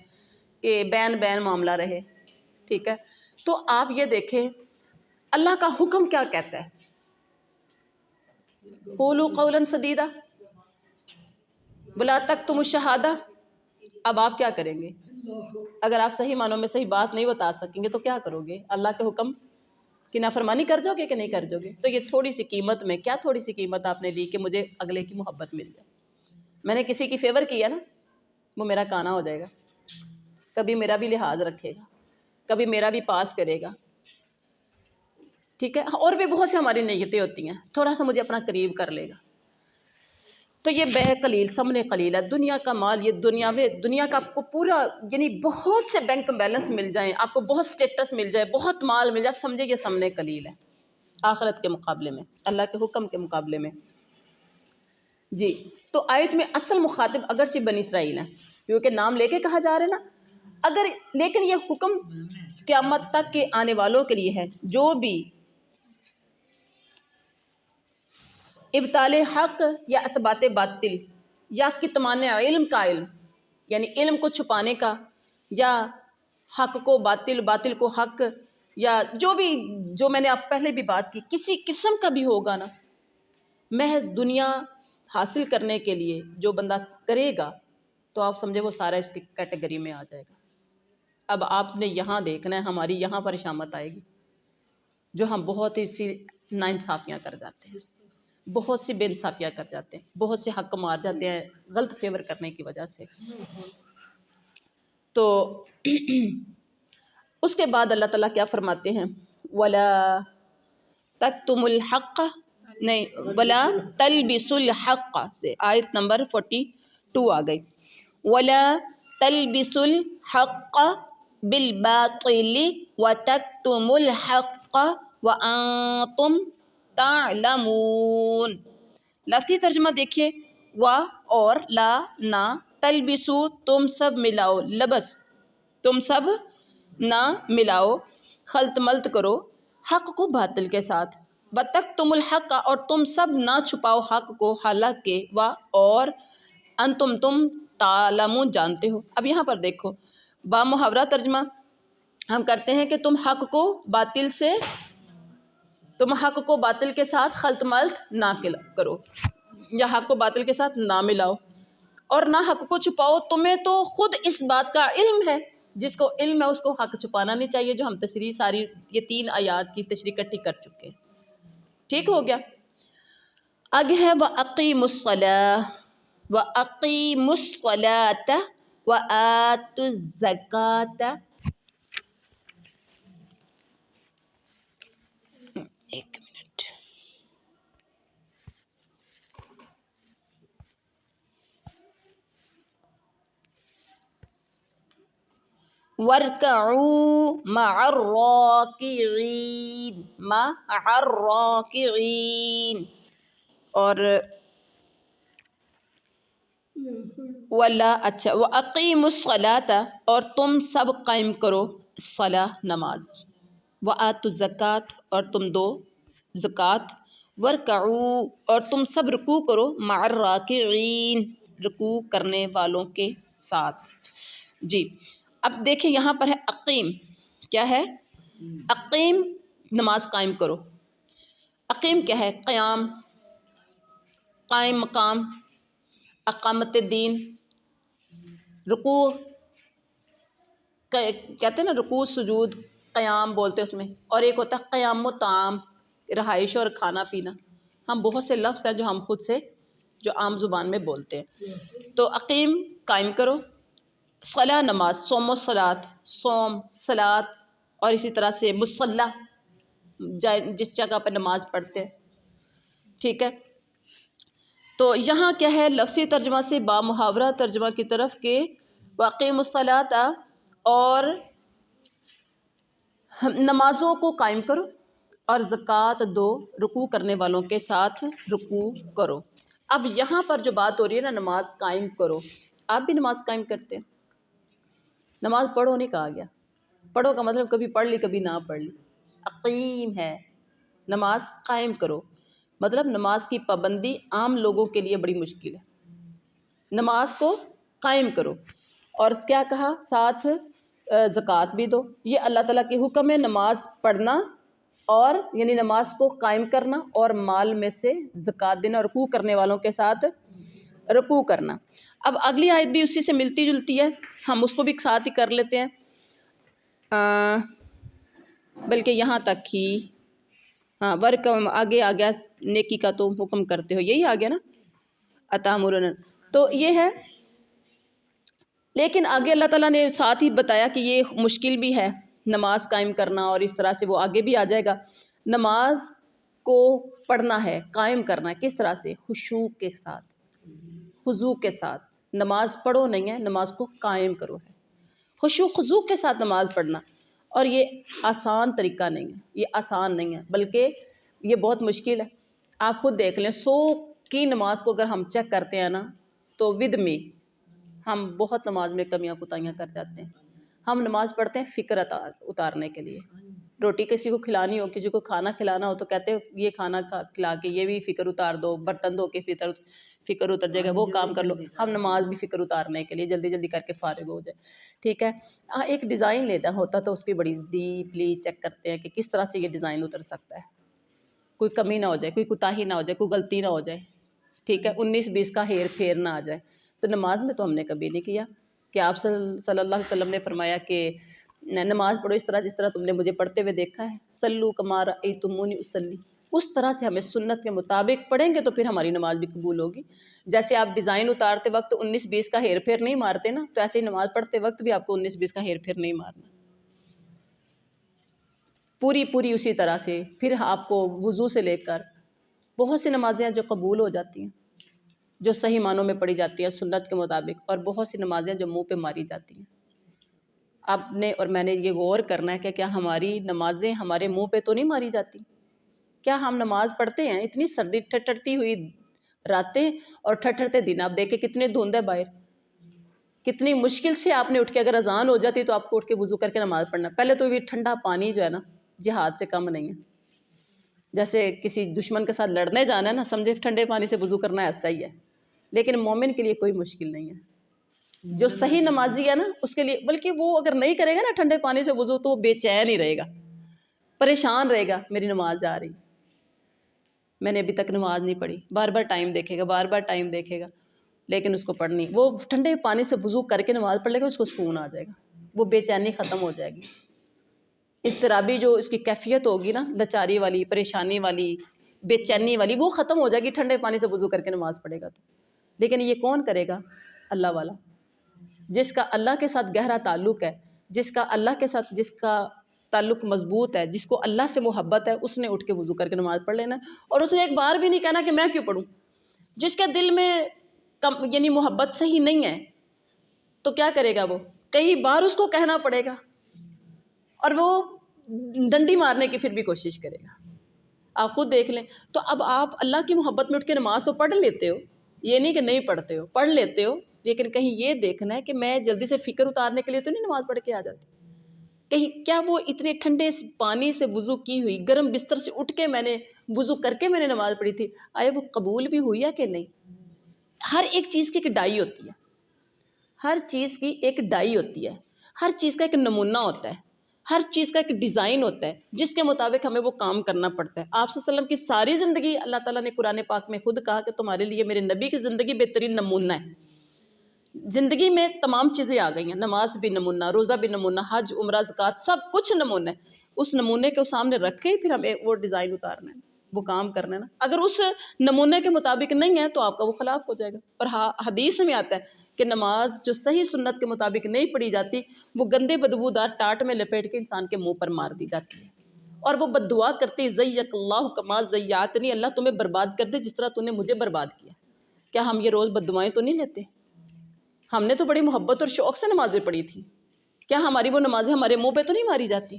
کہ بین معاملہ رہے، ٹھیک ہے؟ تو آپ یہ دیکھیں اللہ کا حکم کیا کہتا ہے، قولوا قولا سدیدا ولا تکتموا الشہادہ۔ اب آپ کیا کریں گے اگر آپ صحیح معنوں میں صحیح بات نہیں بتا سکیں گے تو کیا کرو گے؟ اللہ کے حکم کی نافرمانی کر جاؤ گے کہ نہیں کر جاؤ گے؟ تو یہ تھوڑی سی قیمت میں، کیا تھوڑی سی قیمت آپ نے دی کہ مجھے اگلے کی محبت مل جائے؟ میں نے کسی کی فیور کیا نا، وہ میرا کانا ہو جائے گا، کبھی میرا بھی لحاظ رکھے گا، کبھی میرا بھی پاس کرے گا، ٹھیک ہے؟ اور بھی بہت سی ہماری نیتیں ہوتی ہیں، تھوڑا سا مجھے اپنا قریب کر لے گا، تو یہ بے قلیل، ثمن قلیل ہے۔ دنیا کا مال، یہ دنیا کا آپ کو پورا، یعنی بہت سے بینک بیلنس مل جائیں، آپ کو بہت سٹیٹس مل جائے، بہت مال مل جائے، آپ سمجھے یہ ثمن قلیل ہے آخرت کے مقابلے میں، اللہ کے حکم کے مقابلے میں جی۔ تو آیت میں اصل مخاطب اگرچہ بنی اسرائیل ہیں، کیونکہ نام لے کے کہا جا رہا ہے نا، لیکن یہ حکم قیامت تک کے آنے والوں کے لیے ہے، جو بھی ابطال حق یا اثبات باطل یا کتمان علم کا علم، یعنی علم کو چھپانے کا، یا حق کو باطل، باطل کو حق، یا جو میں نے آپ پہلے بھی بات کی، کسی قسم کا بھی ہوگا نا، محض دنیا حاصل کرنے کے لیے جو بندہ کرے گا تو آپ سمجھے وہ سارا اس کی کیٹیگری میں آ جائے گا۔ اب آپ نے یہاں دیکھنا ہے، ہماری یہاں پر شامت آئے گی جو ہم بہت ہی سی ناانصافیاں کر جاتے ہیں، بہت سی بے انصافیاں کر جاتے ہیں، بہت سے حق مار جاتے ہیں غلط فیور کرنے کی وجہ سے۔ تو اس کے بعد اللہ تعالیٰ کیا فرماتے ہیں، وَلَا تَكْتُمُوا الْحَقَّ، نہیں، وَلَا تَلْبِسُوا الْحَقَّ سے آیت نمبر 42 آ گئی، وَلَا تَلْبِسُوا الْحَقَّ بِالْبَاطِلِ وَتَكْتُمُوا الْحَقَّ وَأَنْتُمْ تَعْلَمُونَ۔ لفظی ترجمہ دیکھیے، وا اور، لا نہ، تلبسو تم سب ملاؤ، لبس تم سب نہ ملاؤ، خلط ملط کرو، حق کو باطل کے ساتھ، بتک تم الحق اور تم سب نہ چھپاؤ حق کو، حالانکہ وا اور، انتم تم تعلمون جانتے ہو۔ اب یہاں پر دیکھو با محاورہ ترجمہ ہم کرتے ہیں کہ تم حق کو باطل کے ساتھ خلط ملط نہ کرو، یا حق کو باطل کے ساتھ نہ ملاؤ، اور نہ حق کو چھپاؤ، تمہیں تو خود اس بات کا علم ہے، جس کو علم ہے اس کو حق چھپانا نہیں چاہیے، جو ہم تشریح ساری یہ 3 آیات کی تشریح اکٹھی کر چکے ہیں۔ ٹھیک ہو گیا؟ آگے ہے وَأَقِیمُوا الصَّلَاةَ وَأَقِیمُوا الصَّلَاةَ وَآتُوا الزَّکَاةَ۔ ایک منٹ، وَارْكَعُوا مَعَ الرَّاكِعِينَ، مَعَ الرَّاكِعِينَ، اور اچھا وَأَقِیمُوا الصَّلَاةَ اور تم سب قائم کرو الصلاۃ نماز، وَآتُوا الزَّکَاةَ اور تم دو زکوٰۃ، وَارْکَعُوا اور تم سب رکوع کرو مع الراکعین رکوع کرنے والوں کے ساتھ۔ جی اب دیکھیں یہاں پر ہے اقیم، کیا ہے؟ اقیم نماز قائم کرو، اقیم کیا ہے؟ قیام، قائم مقام، اقامت الدین، رکوع کہتے ہیں نا، رکوع سجود قیام بولتے ہیں اس میں، اور ایک ہوتا ہے قیام و طعام، رہائش اور کھانا پینا۔ ہم بہت سے لفظ ہیں جو ہم خود سے جو عام زبان میں بولتے ہیں۔ تو اقیم قائم کرو، صلاۃ نماز، صوم و صلاۃ صوم صلاۃ، اور اسی طرح سے مصلی جس جگہ پہ نماز پڑھتے ہیں، ٹھیک ہے۔ تو یہاں کیا ہے لفظی ترجمہ سے با محاورہ ترجمہ کی طرف کہ وَأَقِیمُوا الصَّلَاةَ اور نمازوں کو قائم کرو اور زکوٰۃ دو، رکوع کرنے والوں کے ساتھ رکوع کرو۔ اب یہاں پر جو بات ہو رہی ہے نا نماز قائم کرو، آپ بھی نماز قائم کرتے ہیں، نماز پڑھو نہیں کہا گیا، پڑھو کا مطلب کبھی پڑھ لی کبھی نہ پڑھ لی، اقیم ہے نماز قائم کرو، مطلب نماز کی پابندی عام لوگوں کے لیے بڑی مشکل ہے، نماز کو قائم کرو، اور کیا کہا ساتھ زکوٰۃ بھی دو۔ یہ اللہ تعالیٰ کے حکم ہے، نماز پڑھنا اور یعنی نماز کو قائم کرنا اور مال میں سے زکوٰۃ دینا، رکوع کرنے والوں کے ساتھ رکوع کرنا۔ اب اگلی آیت بھی اسی سے ملتی جلتی ہے، ہم اس کو بھی ساتھ ہی کر لیتے ہیں، بلکہ یہاں تک ہی، ہاں ورک آگے آ گیا، نیکی کا تو حکم کرتے ہو، یہی آ گیا نا، اتامرون، تو یہ ہے۔ لیکن آگے اللہ تعالیٰ نے ساتھ ہی بتایا کہ یہ مشکل بھی ہے نماز قائم کرنا، اور اس طرح سے وہ آگے بھی آ جائے گا۔ نماز کو پڑھنا ہے، قائم کرنا ہے، کس طرح سے؟ خشوع کے ساتھ، خضوع کے ساتھ، نماز پڑھو نہیں ہے، نماز کو قائم کرو ہے، خشوع خضوع کے ساتھ نماز پڑھنا، اور یہ آسان طریقہ نہیں ہے، یہ آسان نہیں ہے، بلکہ یہ بہت مشکل ہے۔ آپ خود دیکھ لیں 100 کی نماز کو اگر ہم چیک کرتے ہیں نا، تو ود میں ہم بہت نماز میں کمیاں کوتاہیاں کر جاتے ہیں۔ ہم نماز پڑھتے ہیں فکر اتارنے کے لیے، روٹی کسی کو کھلانی ہو، کسی کو کھانا کھلانا ہو، تو کہتے ہیں یہ کھانا کھلا کے یہ بھی فکر اتار دو، برتن دھو کے فکر اتر جائے گا، وہ کام کر لو۔ ہم نماز بھی فکر اتارنے کے لیے جلدی جلدی کر کے فارغ ہو جائے، ٹھیک ہے۔ ایک ڈیزائن لیتا ہوتا تو اس کی بڑی ڈیپلی چیک کرتے ہیں کہ کس طرح سے یہ ڈیزائن اتر سکتا ہے، کوئی کمی نہ ہو جائے، کوئی کوتاہی نہ ہو جائے، کوئی غلطی نہ ہو جائے، ٹھیک ہے، 19-20 کا ہیر پھیر نہ آ جائے۔ تو نماز میں تو ہم نے کبھی نہیں کیا کہ آپ صلی اللہ علیہ وسلم نے فرمایا کہ نماز پڑھو اس طرح جس طرح تم نے مجھے پڑھتے ہوئے دیکھا ہے، صلو کما رأیتمونی اصلی، اس طرح سے ہمیں سنت کے مطابق پڑھیں گے تو پھر ہماری نماز بھی قبول ہوگی۔ جیسے آپ ڈیزائن اتارتے وقت 19-20 کا ہیر پھیر نہیں مارتے نا، تو ایسے ہی نماز پڑھتے وقت بھی آپ کو 19-20 کا ہیر پھیر نہیں مارنا، پوری اسی طرح سے۔ پھر آپ کو وضو سے لے کر بہت سی نمازیں جو قبول ہو جاتی ہیں، جو صحیح معنوں میں پڑھی جاتی ہیں سنت کے مطابق، اور بہت سی نمازیں جو منہ پہ ماری جاتی ہیں۔ آپ نے اور میں نے یہ غور کرنا ہے کہ کیا ہماری نمازیں ہمارے منہ پہ تو نہیں ماری جاتی؟ کیا ہم نماز پڑھتے ہیں اتنی سردی ٹھٹرتی ہوئی راتیں اور ٹھٹھرتے دن. آپ دیکھیں کتنے دھند ہے باہر, کتنی مشکل سے آپ نے اٹھ کے, اگر اذان ہو جاتی تو آپ کو اٹھ کے وضو کر کے نماز پڑھنا. پہلے تو یہ ٹھنڈا پانی جو ہے نا جہاد سے کم نہیں ہے. جیسے کسی دشمن کے ساتھ لڑنے جانا ہے نا, سمجھے ٹھنڈے پانی سے وضو کرنا ایسا ہی ہے. لیکن مومن کے لیے کوئی مشکل نہیں ہے. جو صحیح نمازی ہے نا اس کے لیے, بلکہ وہ اگر نہیں کرے گا نا ٹھنڈے پانی سے وضو تو وہ بے چین ہی رہے گا, پریشان رہے گا, میری نماز جا رہی, میں نے ابھی تک نماز نہیں پڑھی, بار بار ٹائم دیکھے گا, بار بار ٹائم دیکھے گا, لیکن اس کو پڑھنی. وہ ٹھنڈے پانی سے وضو کر کے نماز پڑھ لے گا, اس کو سکون آ جائے گا, وہ بے چینی ختم ہو جائے گی. اضطرابی جو اس کی کیفیت ہوگی نا, لاچاری والی, پریشانی والی, بے چینی والی, وہ ختم ہو جائے گی ٹھنڈے پانی سے وضو کر کے نماز پڑھے گا تو. لیکن یہ کون کرے گا؟ اللہ والا, جس کا اللہ کے ساتھ گہرا تعلق ہے, جس کا اللہ کے ساتھ جس کا تعلق مضبوط ہے, جس کو اللہ سے محبت ہے, اس نے اٹھ کے وضو کر کے نماز پڑھ لینا. اور اس نے ایک بار بھی نہیں کہنا کہ میں کیوں پڑھوں. جس کے دل میں یعنی محبت صحیح نہیں ہے تو کیا کرے گا, وہ کئی بار اس کو کہنا پڑے گا اور وہ ڈنڈی مارنے کی پھر بھی کوشش کرے گا. آپ خود دیکھ لیں. تو اب آپ اللہ کی محبت میں اٹھ کے نماز تو پڑھ لیتے ہو, یہ نہیں کہ نہیں پڑھتے ہو, پڑھ لیتے ہو, لیکن کہیں یہ دیکھنا ہے کہ میں جلدی سے فکر اتارنے کے لیے تو نہیں نماز پڑھ کے آ جاتی. کہیں کیا وہ اتنے ٹھنڈے پانی سے وضو کی ہوئی, گرم بستر سے اٹھ کے میں نے وضو کر کے میں نے نماز پڑھی تھی, آئے وہ قبول بھی ہوئی ہے کہ نہیں. ہر ایک چیز کی ایک ڈائی ہوتی ہے, ہر چیز کی ایک ڈائی ہوتی ہے, ہر چیز کا ایک نمونہ ہوتا ہے, ہر چیز کا ایک ڈیزائن ہوتا ہے جس کے مطابق ہمیں وہ کام کرنا پڑتا ہے. آپ صلی اللہ علیہ وسلم کی ساری زندگی اللہ تعالیٰ نے قرآن پاک میں خود کہا کہ تمہارے لیے میرے نبی کی زندگی بہترین نمونہ ہے. زندگی میں تمام چیزیں آ گئی ہیں, نماز بھی نمونہ, روزہ بھی نمونہ, حج, عمرہ, زکوٰۃ, سب کچھ نمونہ ہے. اس نمونے کو سامنے رکھ کے پھر ہمیں وہ ڈیزائن اتارنا ہے, وہ کام کرنا ہے نا. اگر اس نمونے کے مطابق نہیں ہے تو آپ کا وہ خلاف ہو جائے گا. اور حدیث میں آتا ہے کہ نماز جو صحیح سنت کے مطابق نہیں پڑھی جاتی وہ گندے بدبودار ٹاٹ میں لپیٹ کے انسان کے منہ پر مار دی جاتی ہے, اور وہ بد دعا کرتی زیک اللہ کما زیاتنی, اللہ تمہیں برباد کر دے جس طرح تو نے مجھے برباد کیا. کیا ہم یہ روز بد دعائیں تو نہیں لیتے؟ ہم نے تو بڑی محبت اور شوق سے نمازیں پڑھی تھی, کیا ہماری وہ نمازیں ہمارے منہ پہ تو نہیں ماری جاتی؟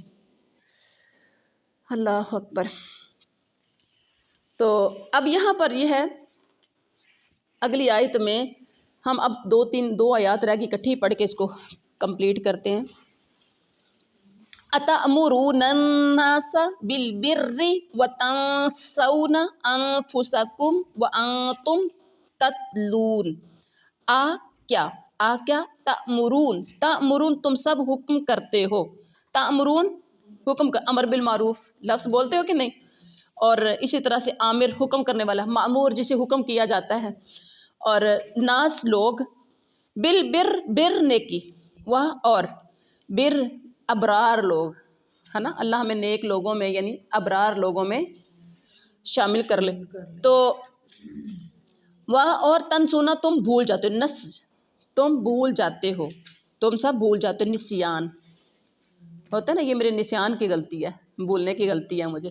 اللہ اکبر. تو اب یہاں پر یہ ہے, اگلی آیت میں ہم اب دو آیات رہ گئی, اکٹھی پڑھ کے اس کو کمپلیٹ کرتے ہیں. أَتَأْمُرُونَ النَّاسَ بِالْبِرِّ وَتَنْسَوْنَ أَنفُسَكُمْ وَأَنْتُمْ تَتْلُونَ. کیا تأمرون تم سب حکم کرتے ہو. تأمرون حکم امر بالمعروف لفظ بولتے ہو کہ نہیں, اور اسی طرح سے آمر حکم کرنے والا, مأمور جسے حکم کیا جاتا ہے, اور ناس لوگ, بر نیکی, وہ اور بر ابرار لوگ ہے نا, اللہ ہمیں نیک لوگوں میں یعنی ابرار لوگوں میں شامل کر لے. تو وہ اور تنسونا تم بھول جاتے ہو, نس تم بھول جاتے ہو, تم سب بھول جاتے ہو. نسیان ہوتا ہے نا, یہ میرے نسیان کی غلطی ہے, بھولنے کی غلطی ہے مجھے,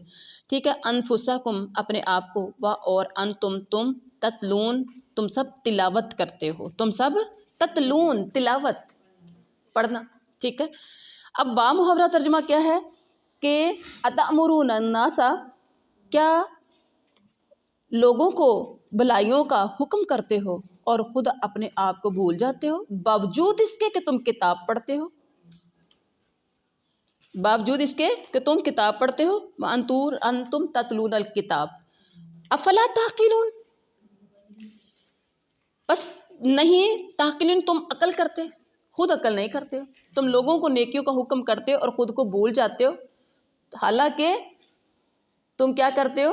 ٹھیک ہے. انفسکم اپنے آپ کو, و اور انتم تم, تتلون تم سب تلاوت کرتے ہو, تم سب تتلون تلاوت پڑھنا, ٹھیک ہے. اب با محاورہ ترجمہ کیا ہے کہ اتأمرون الناس, کیا لوگوں کو بھلائیوں کا حکم کرتے ہو اور خود اپنے آپ کو بھول جاتے ہو, باوجود اس کے کہ تم کتاب پڑھتے ہو, باوجود اس کے کہ تم کتاب پڑھتے ہو. انتم تتلون الکتاب افلا تعقلون, بس نہیں تعقلون تم عقل کرتے, خود عقل نہیں کرتے ہو. تم لوگوں کو نیکیوں کا حکم کرتے ہو اور خود کو بھول جاتے ہو, حالانکہ تم کیا کرتے ہو,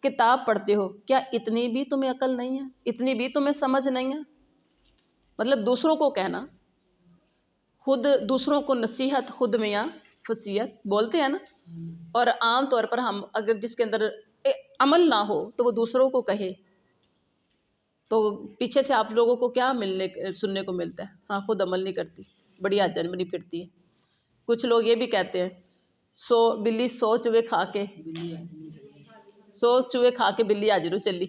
کتاب پڑھتے ہو. کیا اتنی بھی تمہیں عقل نہیں ہے, اتنی بھی تمہیں سمجھ نہیں ہے؟ مطلب دوسروں کو کہنا, خود دوسروں کو نصیحت, خود میاں فصیحت بولتے ہیں نا, اور عام طور پر ہم اگر جس کے اندر عمل نہ ہو تو وہ دوسروں کو کہے تو پیچھے سے آپ لوگوں کو کیا سننے کو ملتا ہے, ہاں خود عمل نہیں کرتی, بڑی آجن بنی پھرتی ہے. کچھ لوگ یہ بھی کہتے ہیں بلی 100 چوہے کھا کے 100 چوہے کھا کے بلی آجرو چلی.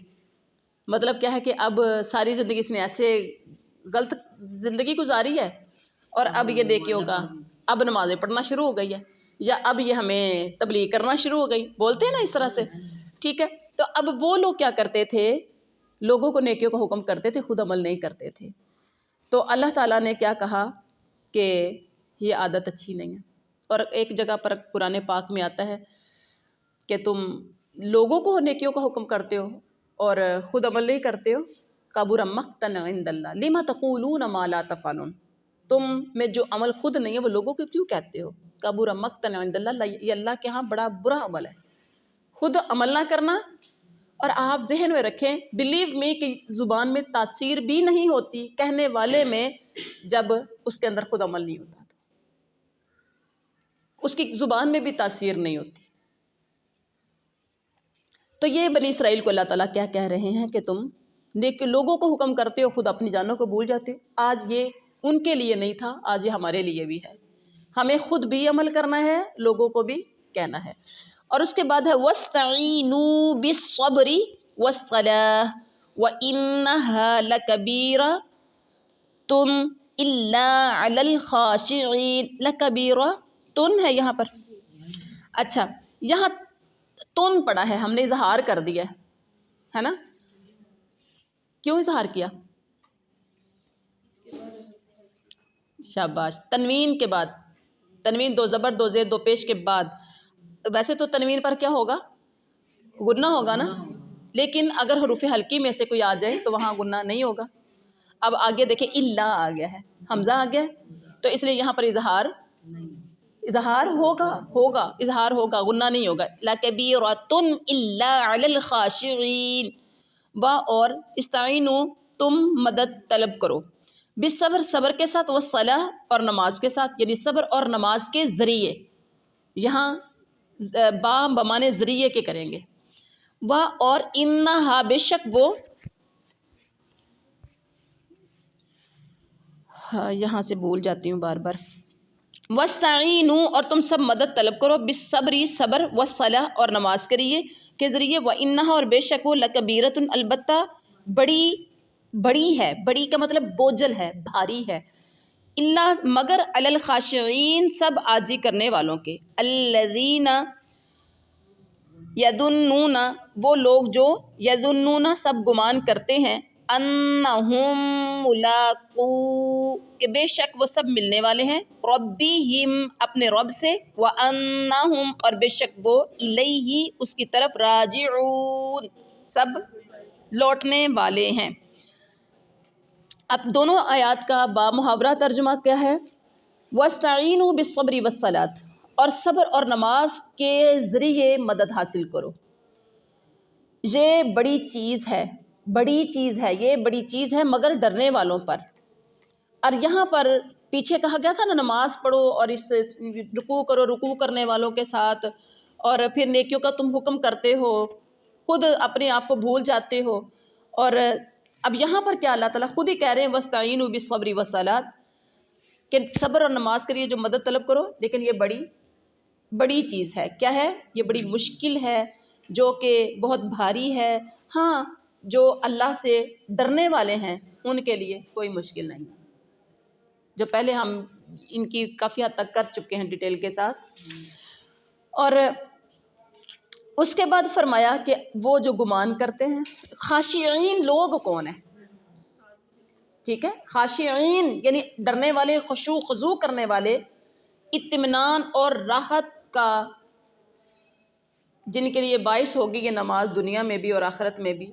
مطلب کیا ہے کہ اب ساری زندگی اس نے ایسے غلط زندگی گزاری ہے, اور اب یہ نیکیوں کا, اب نمازیں پڑھنا شروع ہو گئی ہے, یا اب یہ ہمیں تبلیغ کرنا شروع ہو گئی, بولتے ہیں نا اس طرح سے, ٹھیک ہے. تو اب وہ لوگ کیا کرتے تھے, لوگوں کو نیکیوں کا حکم کرتے تھے، خود عمل نہیں کرتے تھے۔ تو اللہ تعالیٰ نے کیا کہا کہ یہ عادت اچھی نہیں ہے۔ اور ایک جگہ پر قرآن پاک میں آتا ہے کہ تم لوگوں کو نیکیوں کا حکم کرتے ہو اور خود عمل نہیں کرتے ہو، کبر مقتا عند اللہ لما تقولون ما لا تفعلون، تم میں جو عمل خود نہیں ہے وہ لوگوں کو کیوں کہتے ہو؟ کبر مقتا عند اللہ، یہ اللہ کے ہاں بڑا برا عمل ہے، خود عمل نہ کرنا۔ اور آپ ذہن میں رکھیں، بلیو می کہ زبان میں تاثیر بھی نہیں ہوتی کہنے والے میں جب اس کے اندر خود عمل نہیں ہوتا، تو اس کی زبان میں بھی تاثیر نہیں ہوتی۔ تو یہ بنی اسرائیل کو اللہ تعالیٰ کیا کہہ رہے ہیں کہ تم لوگوں کو حکم کرتے ہو، خود اپنی جانوں کو بھول جاتے ہو۔ آج یہ ان کے لیے نہیں تھا، آج یہ ہمارے لیے بھی ہے، ہمیں خود بھی عمل کرنا ہے، لوگوں کو بھی کہنا ہے۔ اور اس کے بعد ہے وَاسْتَعِینُوا بِالصَّبْرِ وَالصَّلَاةِ وَإِنَّهَا لَكَبِیرَةٌ إِلَّا عَلَى الْخَاشِعِينَ، لَكَبِیرَةٌ ہے یہاں پر، اچھا یہاں تن پڑا ہے، ہم نے اظہار کر دیا ہے نا؟ کیوں اظہار کیا؟ شاباش، تنوین کے بعد، تنوین دو زبر دو زیر دو پیش کے بعد، ویسے تو تنوین پر کیا ہوگا؟ غنہ ہوگا نا، لیکن اگر حروف حلقی میں سے کوئی آ جائے تو وہاں غنہ نہیں ہوگا۔ اب آگے دیکھیں الا آ گیا ہے، حمزہ آ گیا ہے، تو اس لیے یہاں پر اظہار ہوگا اظہار ہوگا، غنہ نہیں ہوگا۔ لَكَبِيرَةٌ إِلَّا عَلَى الْخَاشِعِينَ، و اور استعینوا تم مدد طلب کرو، بالصبر صبر کے ساتھ، والصلاۃ اور نماز کے ساتھ، یعنی صبر اور نماز کے ذریعے، یہاں با بمانے ذریعے کے کریں گے۔ و اور انہا بے شک وہ، یہاں سے بھول جاتی ہوں بار بار، وَاسْتَعِینُوا اور تم سب مدد طلب کرو، بالصبری صبر، والصلاۃ اور نماز کے ذریعے، وَإِنَّهَا اور بے شک وہ، لَكَبِیرَةٌ البتہ بڑی ہے، بڑی کا مطلب بوجھل ہے، بھاری ہے، اللہ مگر علی الخاشعین سب عاجزی کرنے والوں کے، الذین یظنون وہ لوگ جو، یظنون سب گمان کرتے ہیں، انہم ملاقو کہ بے شک وہ سب ملنے والے ہیں، ربہم اپنے رب سے، وانہم اور بے شک وہ، الیہ اس کی طرف، راجعون سب لوٹنے والے ہیں۔ اب دونوں آیات کا با محاورہ ترجمہ کیا ہے؟ وَاسْتَعِینُوا بِالصَّبْرِ وَالصَّلَاةِ اور صبر اور نماز کے ذریعے مدد حاصل کرو۔ یہ بڑی چیز ہے، یہ بڑی چیز ہے مگر ڈرنے والوں پر۔ اور یہاں پر پیچھے کہا گیا تھا نا، نماز پڑھو اور اس سے رکوع کرو، رکوع کرنے والوں کے ساتھ، اور پھر نیکیوں کا تم حکم کرتے ہو، خود اپنے آپ کو بھول جاتے ہو۔ اور اب یہاں پر کیا اللہ تعالیٰ خود ہی کہہ رہے ہیں وَاسْتَعِینُوا بِالصَّبْرِ وَالصَّلَاةِ کہ صبر اور نماز کے لیے جو مدد طلب کرو، لیکن یہ بڑی چیز ہے۔ کیا ہے؟ یہ بڑی مشکل ہے، جو کہ بہت بھاری ہے۔ ہاں، جو اللہ سے ڈرنے والے ہیں ان کے لیے کوئی مشکل نہیں، جو پہلے ہم ان کی کافی حد تک کر چکے ہیں ڈیٹیل کے ساتھ۔ اور اس کے بعد فرمایا کہ وہ جو گمان کرتے ہیں، خاشعین لوگ کون ہیں؟ ٹھیک ہے، خاشعین یعنی ڈرنے والے، خشوع خضوع کرنے والے، اطمینان اور راحت کا جن کے لیے باعث ہوگی یہ نماز دنیا میں بھی اور آخرت میں بھی۔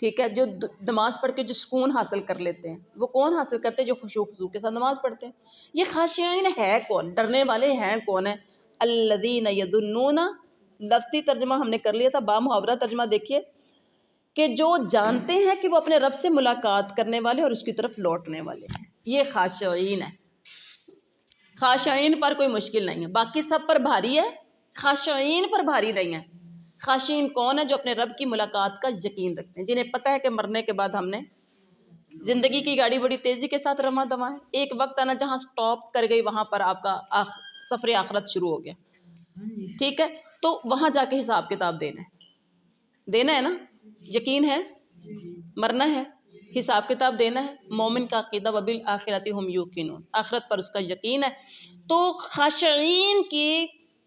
ٹھیک ہے، جو نماز پڑھ کے جو سکون حاصل کر لیتے ہیں، وہ کون حاصل کرتے ہیں؟ جو خشوع خضوع کے ساتھ نماز پڑھتے ہیں۔ یہ خاشعین ہے کون؟ ڈرنے والے ہیں کون ہیں؟ الذین یظنون، لفظی ترجمہ ہم نے کر لیا تھا، با محاورہ ترجمہ دیکھیے کہ جو جانتے ہیں کہ وہ اپنے رب سے ملاقات کرنے والے اور اس کی طرف لوٹنے والے ہیں، یہ خاشعین ہے۔ خاشعین پر کوئی مشکل نہیں ہے، باقی سب پر بھاری ہے، خاشعین پر بھاری نہیں ہے۔ خاشعین کون ہے؟ جو اپنے رب کی ملاقات کا یقین رکھتے ہیں، جنہیں پتہ ہے کہ مرنے کے بعد ہم نے زندگی کی گاڑی بڑی تیزی کے ساتھ رواں دواں ہے، ایک وقت آنا جہاں سٹاپ کر گئی، وہاں پر آپ کا سفر آخرت شروع ہو گیا۔ ٹھیک ہے، تو وہاں جا کے حساب کتاب دینا ہے نا، یقین ہے، مرنا ہے، حساب کتاب دینا ہے۔ مومن کا عقیدہ وبالآخرۃ ھم یوقنون، آخرت پر اس کا یقین ہے۔ تو خاشعین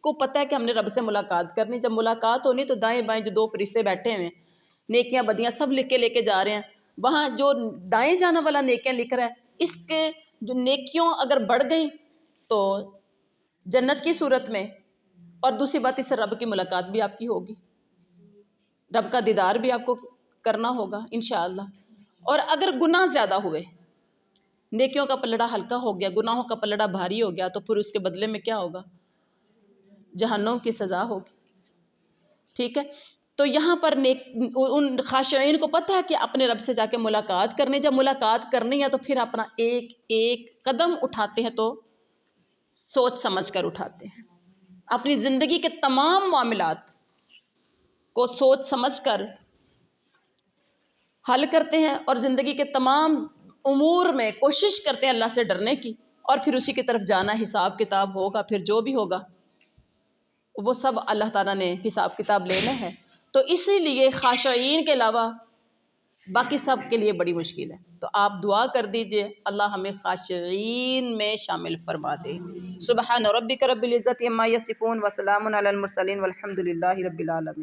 کو پتہ ہے کہ ہم نے رب سے ملاقات کرنی، جب ملاقات ہونی تو دائیں بائیں جو دو فرشتے بیٹھے ہوئے ہیں، نیکیاں بدیاں سب لکھ کے جا رہے ہیں، وہاں جو دائیں جانا والا نیکیاں لکھ رہا ہے، اس کے جو نیکیوں اگر بڑھ گئیں تو جنت کی صورت میں، اور دوسری بات اس سے رب کی ملاقات بھی آپ کی ہوگی، رب کا دیدار بھی آپ کو کرنا ہوگا انشاءاللہ۔ اور اگر گناہ زیادہ ہوئے، نیکیوں کا پلڑا ہلکا ہو گیا، گناہوں کا پلڑا بھاری ہو گیا، تو پھر اس کے بدلے میں کیا ہوگا؟ جہنم کی سزا ہوگی، ٹھیک ہے؟ تو یہاں پر ان خاشعین کو پتہ ہے کہ اپنے رب سے جا کے ملاقات کرنے، جب ملاقات کرنی ہے تو پھر اپنا ایک ایک قدم اٹھاتے ہیں تو سوچ سمجھ کر اٹھاتے ہیں، اپنی زندگی کے تمام معاملات کو سوچ سمجھ کر حل کرتے ہیں، اور زندگی کے تمام امور میں کوشش کرتے ہیں اللہ سے ڈرنے کی، اور پھر اسی کی طرف جانا، حساب کتاب ہوگا، پھر جو بھی ہوگا وہ سب اللہ تعالیٰ نے حساب کتاب لینا ہے۔ تو اسی لیے خاشعین کے علاوہ باقی سب کے لیے بڑی مشکل ہے، تو آپ دعا کر دیجئے اللہ ہمیں خاشعین میں شامل فرما دے۔ سبحان ربک رب العزت عما یصفون وسلام علی المرسلین والحمد للہ رب العالمین۔